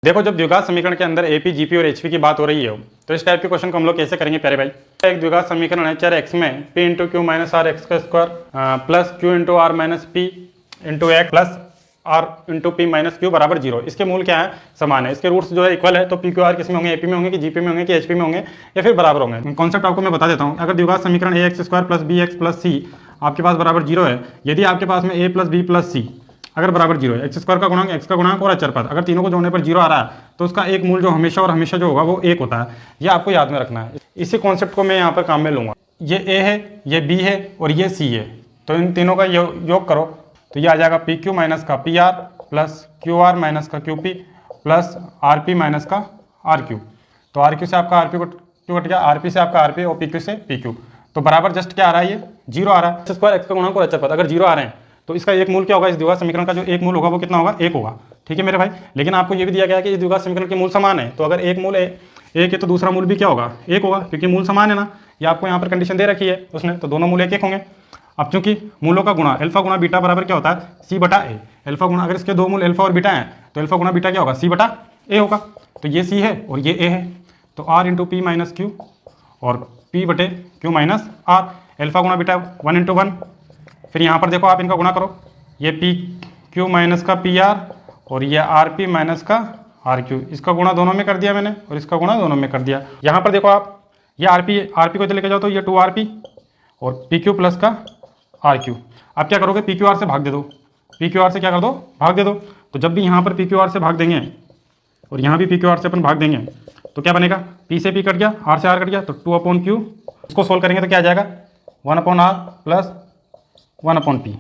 देखो, जब द्विघात समीकरण के अंदर एपी, जीपी और एचपी की बात हो रही है तो इस टाइप के क्वेश्चन को हम लोग कैसे करेंगे प्यारे भाई। एक द्विघात समीकरण है चर x में p into Q minus R X का square plus Q into R minus P into X plus R into P minus Q बराबर 0। इसके मूल क्या है? समान है। इसके रूट्स जो है इक्वल है, तो पी क्यू आर किस में होंगे? एपी में होंगे कि जीपी में होंगे कि एचपी में होंगे या फिर बराबर होंगे। कॉन्सेप्ट आपको मैं बता देता हूँ। अगर द्विघात समीकरण A X square plus B X plus C आपके पास बराबर 0 है, यदि आपके पास में A plus B plus C अगर बराबर 0 है, एक्स स्क्वायर का गुणांक, एक्स का गुणांक और अचर पद, अगर तीनों को जोड़ने पर 0 आ रहा है तो उसका एक मूल जो हमेशा और हमेशा जो होगा वो 1 होता है। ये आपको याद में रखना है। इसी कॉन्सेप्ट को मैं यहाँ पर काम में लूँगा। ये ए है, ये बी है और ये सी है, तो इन तीनों का योग करो तो ये आ जाएगा पी क्यू माइनस का P R plus Q R minus का Q P plus R P minus का आर क्यू। तो आर क्यू से आपका आर पी क्यू कट गया, आर पी से आपका आर पी और पी क्यू से पी क्यू। तो बराबर जस्ट क्या आ रहा है? ये 0 आ रहा है। एक्स स्क्वायर, एक्स का गुणांक और अचर पद अगर 0 आ रहे हैं तो इसका एक मूल क्या होगा? इस द्विघात समीकरण का जो एक मूल होगा वो कितना होगा? 1 होगा। ठीक है मेरे भाई। लेकिन आपको ये भी दिया गया है कि इस द्विघात समीकरण के मूल समान है, तो अगर एक मूल 1 है तो दूसरा मूल भी क्या होगा? 1 होगा, क्योंकि मूल समान है ना। ये आपको यहाँ पर कंडीशन दे रखी है उसने, तो दोनों मूल 1 होंगे। अब चूंकि मूलों का गुणा अल्फा गुणा बीटा बराबर क्या होता है? सी बटा ए। अल्फा गुणा, अगर इसके दो मूल अल्फा और बीटा हैं तो अल्फा गुणा बीटा क्या होगा? सी बटा ए होगा। तो ये सी है और ये ए है, तो R into P minus Q और पी बटे क्यू माइनस आर। अल्फा गुणा बीटा 1 इंटू 1। फिर यहाँ पर देखो आप इनका गुणा करो, ये पी क्यू माइनस का पी आर और ये आर पी माइनस का आर क्यू। इसका गुणा दोनों में कर दिया मैंने और इसका गुणा दोनों में कर दिया। यहाँ पर देखो आप, ये आर पी को इधर लेके जाओ तो ये 2 आर पी और पी क्यू प्लस का आर क्यू। आप क्या करोगे? पी क्यू आर से भाग दे दो, पी क्यू आर से क्या कर दो? भाग दे दो। तो जब भी यहाँ पर पी क्यू आर से भाग देंगे और यहाँ भी पी क्यू आर से अपन भाग देंगे तो क्या बनेगा? पी से पी कट गया, आर से आर कट गया, तो 2 अपॉन क्यू। इसको सोल्व करेंगे तो क्या आ जाएगा? 1 upon R plus 1 upon P.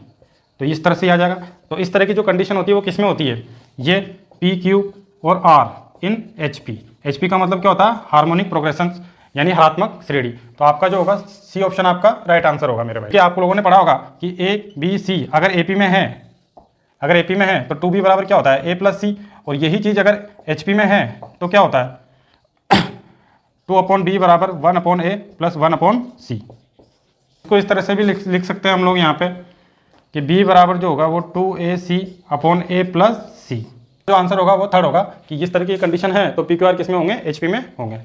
तो इस तरह से आ जाएगा। तो इस तरह की जो कंडीशन होती है वो किस में होती है? ये पी क्यू और R in H P. H P का मतलब क्या होता है? हार्मोनिक प्रोग्रेशन, यानी हरात्मक श्रेणी। तो आपका जो होगा सी ऑप्शन आपका राइट आंसर होगा मेरे भाई। कि आप लोगों ने पढ़ा होगा कि ए बी सी अगर एपी में है, तो 2b बराबर क्या होता है? ए प्लस सी। और यही चीज़ अगर एच पी में है तो क्या होता है? 2 अपॉन बी बराबर 1 अपॉन ए प्लस 1 अपॉन सी। इसको इस तरह से भी लिख सकते हैं हम लोग यहाँ पे कि b बराबर जो होगा वो 2ac अपॉन ए प्लस सी। जो आंसर होगा वो थर्ड होगा कि जिस तरह की कंडीशन है तो पी क्यू आर किस में होंगे? एचपी में होंगे।